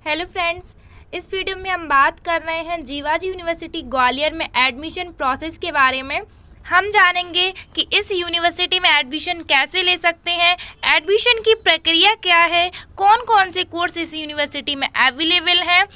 Hello friends, इस video में हम बात कर रहे हैं जीवाजी यूनिवर्सिटी ग्वालियर में एडमिशन प्रोसेस के बारे में। हम जानेंगे कि इस यूनिवर्सिटी में एडमिशन कैसे ले सकते हैं, एडमिशन की प्रक्रिया क्या है, कौन कौन से कोर्स इस यूनिवर्सिटी में अवेलेबल हैं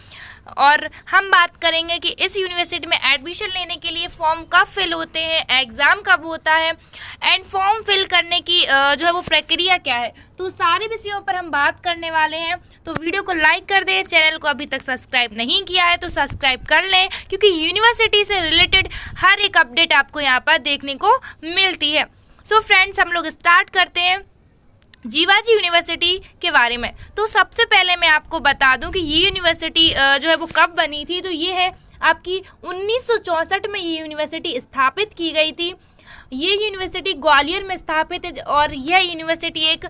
और हम बात करेंगे कि इस यूनिवर्सिटी में एडमिशन लेने के लिए फॉर्म कब फिल होते हैं, एग्ज़ाम कब होता है एंड फॉर्म फिल करने की जो है वो प्रक्रिया क्या है। तो सारे विषयों पर हम बात करने वाले हैं। तो वीडियो को लाइक कर दें, चैनल को अभी तक सब्सक्राइब नहीं किया है तो सब्सक्राइब कर लें, क्योंकि यूनिवर्सिटी से रिलेटेड हर एक अपडेट आपको यहाँ पर देखने को मिलती है। सो फ्रेंड्स, हम लोग स्टार्ट करते हैं जीवाजी यूनिवर्सिटी के बारे में। तो सबसे पहले मैं आपको बता दूं कि ये यूनिवर्सिटी जो है वो कब बनी थी। तो ये है आपकी 1964 में ये यूनिवर्सिटी स्थापित की गई थी। ये यूनिवर्सिटी ग्वालियर में स्थापित है और यह यूनिवर्सिटी एक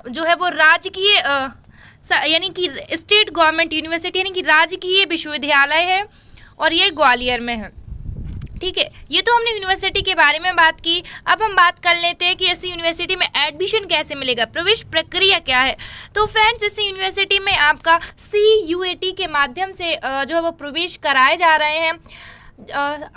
जो है वो राजकीय यानी कि स्टेट गवर्नमेंट यूनिवर्सिटी यानी कि राजकीय विश्वविद्यालय है और ये ग्वालियर में है। ठीक है, ये तो हमने यूनिवर्सिटी के बारे में बात की। अब हम बात कर लेते हैं कि इस यूनिवर्सिटी में एडमिशन कैसे मिलेगा, प्रवेश प्रक्रिया क्या है। तो फ्रेंड्स, इस यूनिवर्सिटी में आपका CUET के माध्यम से जो है वो प्रवेश कराए जा रहे हैं।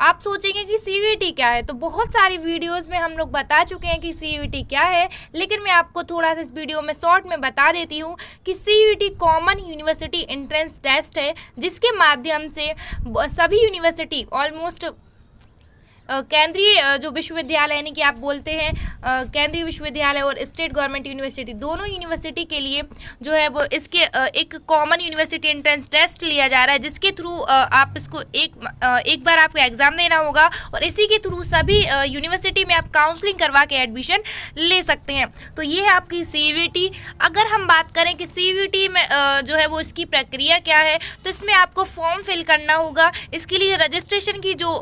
आप सोचेंगे कि CUET क्या है, तो बहुत सारी वीडियोस में हम लोग बता चुके हैं कि CUET क्या है, लेकिन मैं आपको थोड़ा सा इस वीडियो में शॉर्ट में बता देती हूँ कि CUET common university entrance test है, जिसके माध्यम से सभी यूनिवर्सिटी ऑलमोस्ट केंद्रीय जो विश्वविद्यालय यानी कि आप बोलते हैं केंद्रीय विश्वविद्यालय और स्टेट गवर्नमेंट यूनिवर्सिटी, दोनों यूनिवर्सिटी के लिए जो है वो इसके एक कॉमन यूनिवर्सिटी एंट्रेंस टेस्ट लिया जा रहा है, जिसके थ्रू आप इसको एक बार आपको एग्ज़ाम देना होगा और इसी के थ्रू सभी यूनिवर्सिटी में आप काउंसलिंग करवा के एडमिशन ले सकते हैं। तो ये है आपकी CUET। अगर हम बात करें कि CUET में जो है वो इसकी प्रक्रिया क्या है, तो इसमें आपको फॉर्म फिल करना होगा। इसके लिए रजिस्ट्रेशन की जो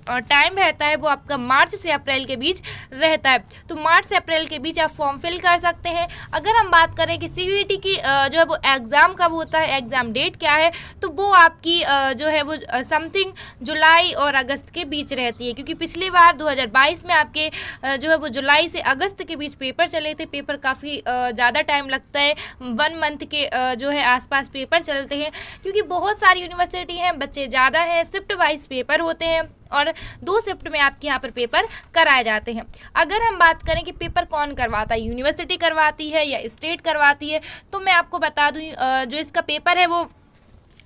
टाइम रहता है वो आपका मार्च से अप्रैल के बीच रहता है। तो मार्च से अप्रैल के बीच आप फॉर्म फिल कर सकते हैं। अगर हम बात करें कि CUET की जो है वो एग्ज़ाम कब होता है, एग्ज़ाम डेट क्या है, तो वो आपकी जो है वो समथिंग जुलाई और अगस्त के बीच रहती है, क्योंकि पिछली बार 2022 में आपके जो है वो जुलाई से अगस्त के बीच पेपर चले थे। पेपर काफ़ी ज़्यादा टाइम लगता है, 1 मंथ के जो है आसपास पेपर चलते हैं, क्योंकि बहुत सारी यूनिवर्सिटी हैं, बच्चे ज़्यादा हैं, शिफ्ट वाइज पेपर होते हैं और 2 शिफ्ट में आपके यहाँ पर पेपर कराए जाते हैं। अगर हम बात करें कि पेपर कौन करवाता है, यूनिवर्सिटी करवाती है या स्टेट करवाती है, तो मैं आपको बता दूँ जो इसका पेपर है वो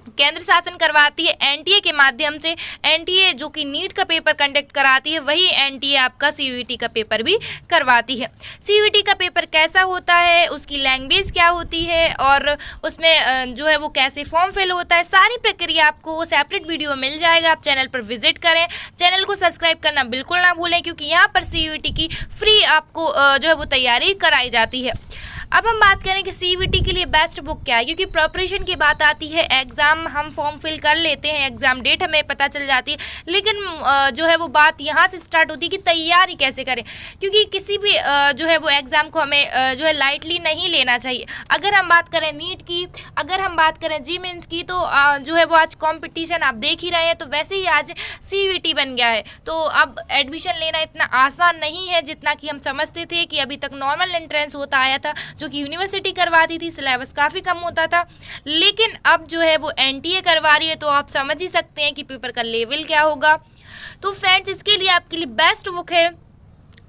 केंद्र शासन करवाती है NTA के माध्यम से। NTA जो कि नीट का पेपर कंडक्ट कराती है, वही NTA आपका CUET का पेपर भी करवाती है। CUET का पेपर कैसा होता है, उसकी लैंग्वेज क्या होती है और उसमें जो है वो कैसे फॉर्म फिल होता है, सारी प्रक्रिया आपको सेपरेट वीडियो मिल जाएगा। आप चैनल पर विजिट करें, चैनल को सब्सक्राइब करना बिल्कुल ना भूलें, क्योंकि यहाँ पर CUET की फ्री आपको जो है वो तैयारी कराई जाती है। अब हम बात करें कि CUET के लिए बेस्ट बुक क्या है, क्योंकि प्रिपरेशन की बात आती है, एग्ज़ाम हम फॉर्म फिल कर लेते हैं, एग्ज़ाम डेट हमें पता चल जाती है, लेकिन जो है वो बात यहाँ से स्टार्ट होती है कि तैयारी कैसे करें, क्योंकि किसी भी जो है वो एग्ज़ाम को हमें जो है लाइटली नहीं लेना चाहिए। अगर हम बात करें नीट की, अगर हम बात करें जी मेंस की, तो जो है वो आज कॉम्पिटिशन आप देख ही रहे हैं, तो वैसे ही आज CUET बन गया है। तो अब एडमिशन लेना इतना आसान नहीं है जितना कि हम समझते थे कि अभी तक नॉर्मल एंट्रेंस होता आया था, जो कि यूनिवर्सिटी करवाती थी, सिलेबस काफ़ी कम होता था, लेकिन अब जो है वो NTA करवा रही है, तो आप समझ ही सकते हैं कि पेपर का लेवल क्या होगा। तो फ्रेंड्स, इसके लिए आपके लिए बेस्ट बुक है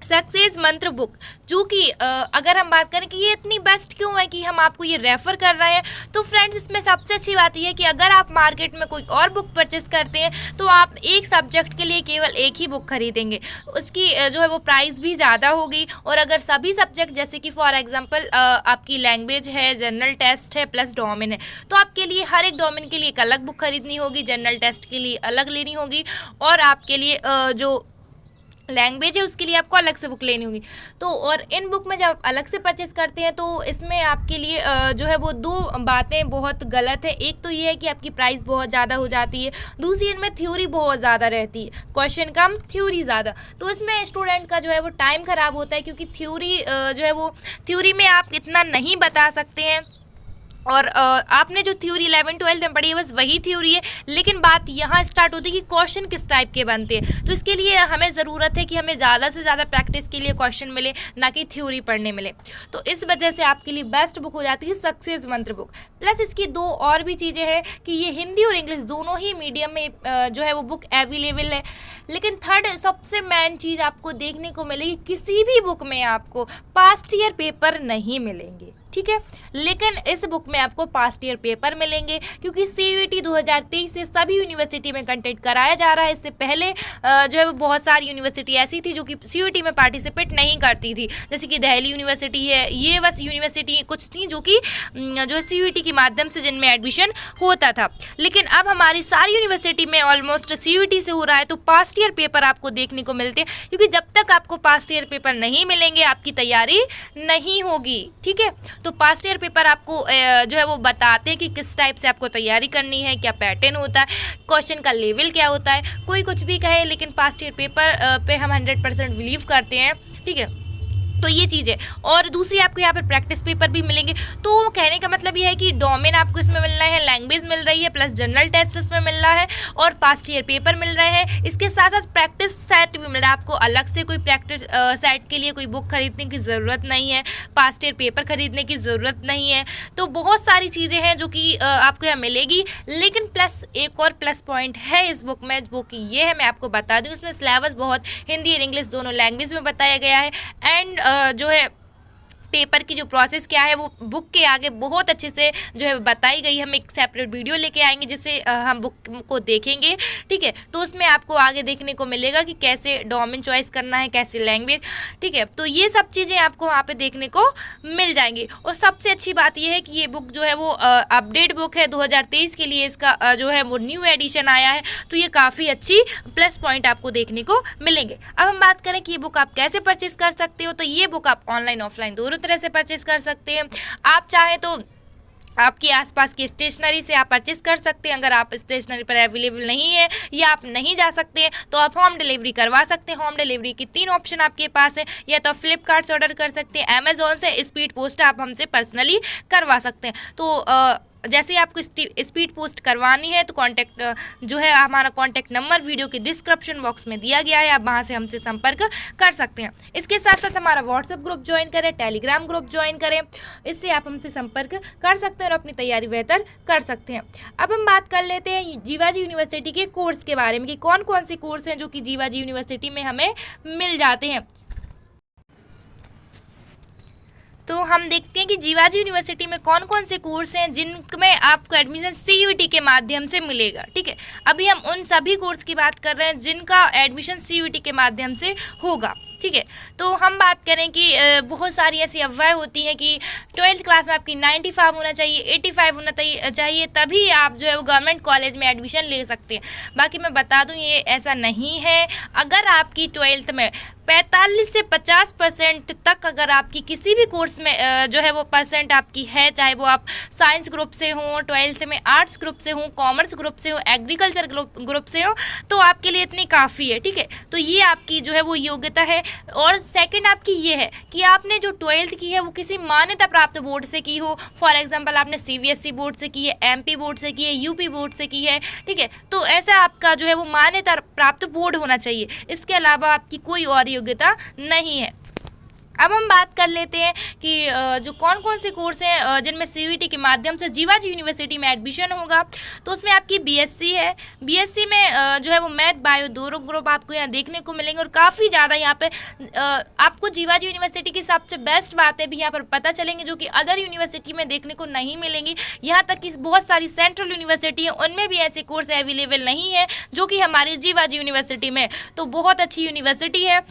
सक्सेस मंत्र बुक, जो कि अगर हम बात करें कि ये इतनी बेस्ट क्यों है कि हम आपको ये रेफ़र कर रहे हैं, तो फ्रेंड्स इसमें सबसे अच्छी बात यह है कि अगर आप मार्केट में कोई और बुक परचेस करते हैं तो आप एक सब्जेक्ट के लिए केवल एक ही बुक खरीदेंगे, उसकी जो है वो प्राइस भी ज़्यादा होगी। और अगर सभी सब्जेक्ट जैसे कि फॉर एग्जांपल आपकी लैंग्वेज है, जनरल टेस्ट है प्लस डोमेन है, तो आपके लिए हर एक डोमेन के लिए एक अलग बुक खरीदनी होगी, जनरल टेस्ट के लिए अलग लेनी होगी और आपके लिए जो लैंग्वेज है उसके लिए आपको अलग से बुक लेनी होगी। तो और इन बुक में जब आप अलग से परचेस करते हैं तो इसमें आपके लिए जो है वो 2 बातें बहुत गलत है। एक तो ये है कि आपकी प्राइस बहुत ज़्यादा हो जाती है, दूसरी इनमें थ्योरी बहुत ज़्यादा रहती है, क्वेश्चन कम थ्योरी ज़्यादा, तो इसमें स्टूडेंट का जो है वो टाइम ख़राब होता है, क्योंकि थ्योरी जो है वो थ्योरी में आप इतना नहीं बता सकते हैं और आपने जो थ्योरी 11-12 में पढ़ी है बस वही थ्योरी है, लेकिन बात यहाँ स्टार्ट होती है कि क्वेश्चन किस टाइप के बनते हैं। तो इसके लिए हमें ज़रूरत है कि हमें ज़्यादा से ज़्यादा प्रैक्टिस के लिए क्वेश्चन मिले, ना कि थ्योरी पढ़ने मिले। तो इस वजह से आपके लिए बेस्ट बुक हो जाती है सक्सेस मंत्र बुक। प्लस इसकी दो और भी चीज़ें हैं कि ये हिंदी और इंग्लिश दोनों ही मीडियम में जो है वो बुक अवेलेबल है। लेकिन थर्ड सबसे मेन चीज़ आपको देखने को मिलेगी, किसी भी बुक में आपको पास्ट ईयर पेपर नहीं मिलेंगे, ठीक है। लेकिन इस बुक में आपको पास्ट ईयर पेपर मिलेंगे, क्योंकि CUET 2023 से सभी यूनिवर्सिटी में कंडक्ट कराया जा रहा है। इससे पहले जो है वो बहुत सारी यूनिवर्सिटी ऐसी थी जो कि CUET में पार्टिसिपेट नहीं करती थी, जैसे कि दिल्ली यूनिवर्सिटी है। ये बस यूनिवर्सिटी कुछ थी जो कि जो है CUET के माध्यम से जिनमें एडमिशन होता था। लेकिन अब हमारी सारी यूनिवर्सिटी में ऑलमोस्ट CUET से हो रहा है, तो पास्ट ईयर पेपर आपको देखने को मिलते हैं, क्योंकि जब तक आपको पास्ट ईयर पेपर नहीं मिलेंगे आपकी तैयारी नहीं होगी, ठीक है। तो पास्ट ईयर पेपर आपको जो है वो बताते हैं कि किस टाइप से आपको तैयारी करनी है, क्या पैटर्न होता है, क्वेश्चन का लेवल क्या होता है। कोई कुछ भी कहे, लेकिन पास्ट ईयर पेपर पे हम 100% बिलीव करते हैं, ठीक है। तो ये चीज़ है। और दूसरी आपको यहाँ पर प्रैक्टिस पेपर भी मिलेंगे। तो कहने का मतलब ये है कि डोमेन आपको इसमें मिल रहा है, लैंग्वेज मिल रही है, प्लस जनरल टेस्ट इसमें मिल रहा है और पास्ट ईयर पेपर मिल रहे हैं। इसके साथ साथ प्रैक्टिस सेट भी मिल रहा है आपको। अलग से कोई प्रैक्टिस सेट के लिए कोई बुक खरीदने की ज़रूरत नहीं है, पास्ट ईयर पेपर खरीदने की ज़रूरत नहीं है। तो बहुत सारी चीज़ें हैं जो कि आपको यहाँ मिलेगी। लेकिन प्लस एक और प्लस पॉइंट है इस बुक में, बुक ये है, मैं आपको बता दूँ, इसमें सिलेबस बहुत हिंदी और इंग्लिश दोनों लैंग्वेज में बताया गया है। एंड जो है पेपर की जो प्रोसेस क्या है वो बुक के आगे बहुत अच्छे से जो है बताई गई। हम एक सेपरेट वीडियो लेके आएंगे जिससे हम बुक को देखेंगे, ठीक है। तो उसमें आपको आगे देखने को मिलेगा कि कैसे डोमेन चॉइस करना है, कैसे लैंग्वेज, ठीक है। तो ये सब चीज़ें आपको वहाँ पे देखने को मिल जाएंगी। और सबसे अच्छी बात ये है कि ये बुक जो है वो अपडेट बुक है, 2023 के लिए इसका जो है वो न्यू एडिशन आया है। तो ये काफ़ी अच्छी प्लस पॉइंट आपको देखने को मिलेंगे। अब हम बात करें कि ये बुक आप कैसे परचेस कर सकते हो। तो ये बुक आप ऑनलाइन ऑफलाइन दोनों तरह से परचेस कर सकते हैं। आप चाहें तो आपके आसपास की स्टेशनरी से आप परचेस कर सकते हैं। अगर आप स्टेशनरी पर अवेलेबल नहीं है या आप नहीं जा सकते हैं तो आप होम डिलीवरी करवा सकते हैं। होम डिलीवरी की 3 ऑप्शन आपके पास है, या तो आप फ्लिपकार्ट से ऑर्डर कर सकते हैं, अमेजोन से, स्पीड पोस्ट आप हमसे पर्सनली करवा सकते हैं। तो जैसे ही आपको स्पीड पोस्ट करवानी है तो कांटेक्ट जो है हमारा कांटेक्ट नंबर वीडियो के डिस्क्रिप्शन बॉक्स में दिया गया है, आप वहाँ से हमसे संपर्क कर सकते हैं। इसके साथ साथ हमारा व्हाट्सएप ग्रुप ज्वाइन करें, टेलीग्राम ग्रुप ज्वाइन करें, इससे आप हमसे संपर्क कर सकते हैं और अपनी तैयारी बेहतर कर सकते हैं। अब हम बात कर लेते हैं जीवाजी यूनिवर्सिटी के कोर्स के बारे में कि कौन कौन से कोर्स हैं जो कि जीवाजी यूनिवर्सिटी में हमें मिल जाते हैं। तो हम देखते हैं कि जीवाजी यूनिवर्सिटी में कौन कौन से कोर्स हैं जिनमें आपको एडमिशन CUET के माध्यम से मिलेगा, ठीक है। अभी हम उन सभी कोर्स की बात कर रहे हैं जिनका एडमिशन CUET के माध्यम से होगा, ठीक है। तो हम बात करें कि बहुत सारी ऐसी अफवाहें होती हैं कि 12th क्लास में आपकी 95 होना चाहिए, 85 होना चाहिए, तभी आप जो है वो गवर्नमेंट कॉलेज में एडमिशन ले सकते हैं। बाकी मैं बता दूं ये ऐसा नहीं है। अगर आपकी 12th में 45 से 50% तक अगर आपकी किसी भी कोर्स में जो है वो परसेंट आपकी है, चाहे वो आप साइंस ग्रुप से हों, 12th में आर्ट्स ग्रुप से हों, कॉमर्स ग्रुप से हों, एग्रीकल्चर ग्रुप से हों, तो आपके लिए इतनी काफ़ी है, ठीक है। तो ये आपकी जो है वो योग्यता है। और सेकंड आपकी ये है कि आपने जो 12th की है वो किसी मान्यता प्राप्त बोर्ड से की हो। फॉर एग्जांपल आपने CBSE बोर्ड से की है, MP बोर्ड से की है, UP बोर्ड से की है, ठीक है। तो ऐसा आपका जो है वो मान्यता प्राप्त बोर्ड होना चाहिए। इसके अलावा आपकी कोई और योग्यता नहीं है। अब हम बात कर लेते हैं कि जो कौन कौन से कोर्स हैं जिनमें CUET के माध्यम से जीवाजी यूनिवर्सिटी में एडमिशन होगा। तो उसमें आपकी BSc है। BSc में जो है वो मैथ बायो दोनों ग्रुप आपको यहाँ देखने को मिलेंगे और काफ़ी ज़्यादा यहाँ पे आपको जीवाजी यूनिवर्सिटी की सबसे बेस्ट बातें भी यहाँ पर पता चलेंगी जो कि अदर यूनिवर्सिटी में देखने को नहीं मिलेंगी। यहाँ तक कि बहुत सारी सेंट्रल यूनिवर्सिटी हैं उनमें भी ऐसे कोर्स अवेलेबल नहीं है जो कि हमारी जीवाजी यूनिवर्सिटी में। तो बहुत अच्छी यूनिवर्सिटी है।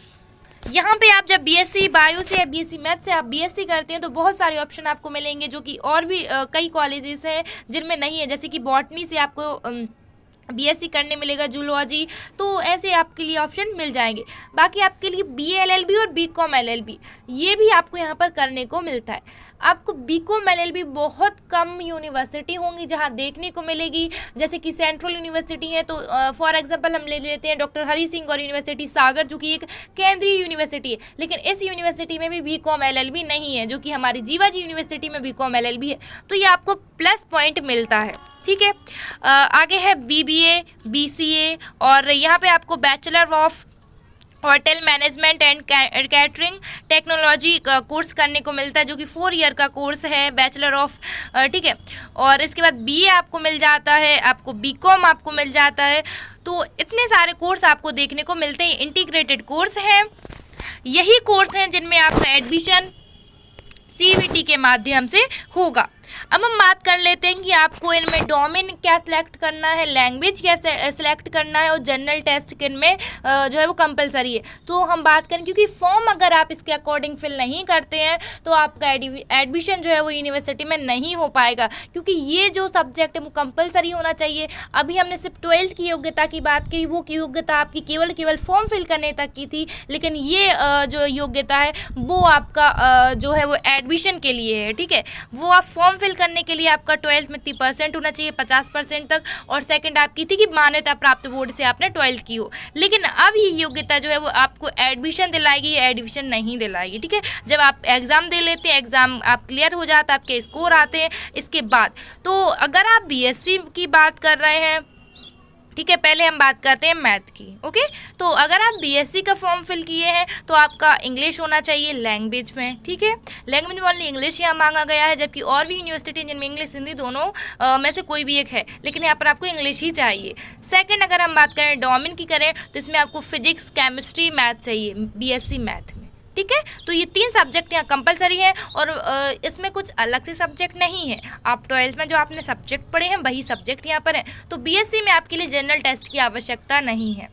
यहाँ पे आप जब BSc बायो से या BSc मैथ से आप BSc करते हैं तो बहुत सारे ऑप्शन आपको मिलेंगे जो कि और भी कई कॉलेजेस हैं जिनमें नहीं है। जैसे कि बॉटनी से आपको बीएससी करने मिलेगा जूलॉजी। तो ऐसे आपके लिए ऑप्शन मिल जाएंगे। बाकी आपके लिए बीए एलएलबी और बीकॉम एलएलबी ये भी आपको यहाँ पर करने को मिलता है। आपको बीकॉम एलएलबी बहुत कम यूनिवर्सिटी होंगी जहाँ देखने को मिलेगी, जैसे कि सेंट्रल यूनिवर्सिटी है, तो फॉर एग्जांपल हम ले लेते हैं डॉक्टर हरि सिंह और यूनिवर्सिटी सागर, जो कि एक केंद्रीय यूनिवर्सिटी है। लेकिन इस यूनिवर्सिटी में भी बीकॉम एलएलबी नहीं है, जो कि हमारी जीवाजी यूनिवर्सिटी में बीकॉम एलएलबी है। तो ये आपको प्लस पॉइंट मिलता है, ठीक है। आगे है बीबीए, बीसीए, और यहाँ पे आपको bachelor of hotel management and catering technology का कोर्स करने को मिलता है, जो कि 4 ईयर का कोर्स है, बैचलर ऑफ, ठीक है। और इसके बाद बीए आपको मिल जाता है, आपको बीकॉम आपको मिल जाता है। तो इतने सारे कोर्स आपको देखने को मिलते हैं, इंटीग्रेटेड कोर्स हैं। यही कोर्स हैं जिनमें आपका एडमिशन सीवीटी के माध्यम से होगा। अब हम बात कर लेते हैं कि आपको इनमें डोमेन क्या सिलेक्ट करना है, लैंग्वेज क्या सिलेक्ट करना है, और जनरल टेस्ट किन में जो है वो कंपलसरी है। तो हम बात करें, क्योंकि फॉर्म अगर आप इसके अकॉर्डिंग फिल नहीं करते हैं तो आपका एडमिशन जो है वो यूनिवर्सिटी में नहीं हो पाएगा, क्योंकि ये जो सब्जेक्ट है वो कंपलसरी होना चाहिए। अभी हमने सिर्फ 12th की योग्यता की बात की, वो योग्यता आपकी केवल फॉर्म फिल करने तक की थी, लेकिन ये जो योग्यता है वो आपका जो है वो एडमिशन के लिए है, ठीक है। वो आप फॉर्म फिल करने के लिए आपका 12th में 30% होना चाहिए, 50% तक, और सेकंड आपकी थी कि मान्यता प्राप्त बोर्ड से आपने 12th की हो। लेकिन अब ये योग्यता जो है वो आपको एडमिशन दिलाएगी, एडमिशन नहीं दिलाएगी, ठीक है। जब आप एग्ज़ाम दे लेते हैं, एग्ज़ाम आप क्लियर हो जाता है, आपके स्कोर आते हैं इसके बाद। तो अगर आप बीएससी की बात कर रहे हैं, ठीक है, पहले हम बात करते हैं मैथ की, ओके। तो अगर आप बीएससी का फॉर्म फिल किए हैं तो आपका इंग्लिश होना चाहिए लैंग्वेज में, ठीक है। लैंग्वेज में ओनली इंग्लिश यहाँ मांगा गया है, जबकि और भी यूनिवर्सिटी जिनमें इंग्लिश हिंदी दोनों में से कोई भी एक है, लेकिन यहाँ पर आपको इंग्लिश ही चाहिए। सेकंड, अगर हम बात करें डोमेन की करें तो इसमें आपको फिजिक्स, केमिस्ट्री, मैथ चाहिए बीएससी मैथ में, ठीक है। तो ये 3 सब्जेक्ट यहाँ कंपलसरी है, और इसमें कुछ अलग से सब्जेक्ट नहीं है। आप 12th में जो आपने सब्जेक्ट पढ़े हैं वही सब्जेक्ट यहाँ पर है। तो बीएससी में आपके लिए जनरल टेस्ट की आवश्यकता नहीं है।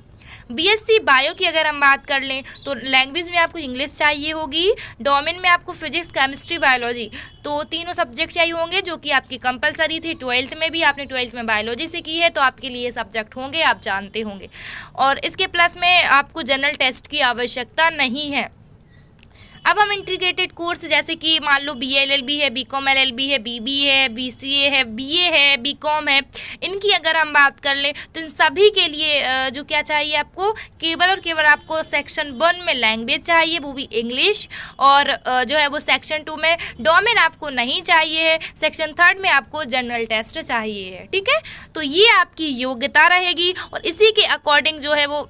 बीएससी बायो की अगर हम बात कर लें तो लैंग्वेज में आपको इंग्लिश चाहिए होगी, डोमेन में आपको फिजिक्स, केमिस्ट्री, बायोलॉजी, तो तीनों सब्जेक्ट चाहिए होंगे, जो कि आपकी कंपलसरी थी। 12th में भी आपने 12th में बायोलॉजी से की है, तो आपके लिए सब्जेक्ट होंगे, आप जानते होंगे। और इसके प्लस में आपको जनरल टेस्ट की आवश्यकता नहीं है। अब हम इंटीग्रेटेड कोर्स, जैसे कि मान लो बीए एलएलबी है, बीकॉम एलएलबी है, बीबीए है, बीसीए है, बीए है, बीकॉम है, इनकी अगर हम बात कर लें तो इन सभी के लिए जो क्या चाहिए आपको, केवल और केवल आपको सेक्शन 1 में लैंग्वेज चाहिए, वो भी इंग्लिश, और जो है वो सेक्शन 2 में डोमेन आपको नहीं चाहिए है, सेक्शन 3 में आपको जनरल टेस्ट चाहिए है, ठीक है। तो ये आपकी योग्यता रहेगी, और इसी के अकॉर्डिंग जो है वो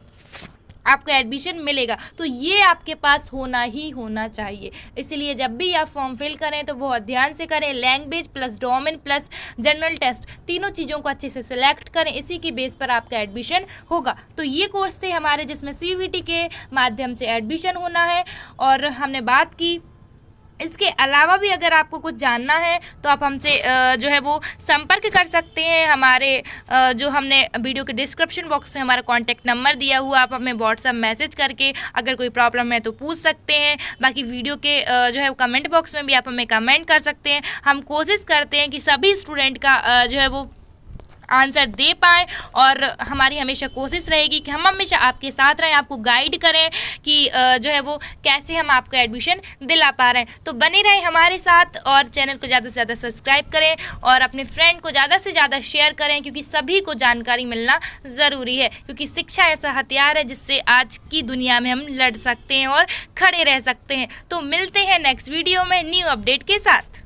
आपको एडमिशन मिलेगा। तो ये आपके पास होना ही होना चाहिए। इसलिए जब भी आप फॉर्म फिल करें तो बहुत ध्यान से करें, language plus domain plus general test, तीनों चीज़ों को अच्छे से सिलेक्ट करें, इसी की बेस पर आपका एडमिशन होगा। तो ये कोर्स थे हमारे जिसमें सीवीटी के माध्यम से एडमिशन होना है, और हमने बात की। इसके अलावा भी अगर आपको कुछ जानना है तो आप हमसे जो है वो संपर्क कर सकते हैं। हमारे जो हमने वीडियो के डिस्क्रिप्शन बॉक्स में हमारा कॉन्टैक्ट नंबर दिया हुआ, आप हमें व्हाट्सएप मैसेज करके अगर कोई प्रॉब्लम है तो पूछ सकते हैं। बाकी वीडियो के जो है वो कमेंट बॉक्स में भी आप हमें कमेंट कर सकते हैं। हम कोशिश करते हैं कि सभी स्टूडेंट का जो है वो आंसर दे पाएँ, और हमारी हमेशा कोशिश रहेगी कि हम हमेशा आपके साथ रहें, आपको गाइड करें कि जो है वो कैसे हम आपको एडमिशन दिला पा रहे हैं। तो बने रहें हमारे साथ, और चैनल को ज़्यादा से ज़्यादा सब्सक्राइब करें, और अपने फ्रेंड को ज़्यादा से ज़्यादा शेयर करें, क्योंकि सभी को जानकारी मिलना ज़रूरी है। क्योंकि शिक्षा ऐसा हथियार है जिससे आज की दुनिया में हम लड़ सकते हैं और खड़े रह सकते हैं। तो मिलते हैं नेक्स्ट वीडियो में न्यू अपडेट के साथ।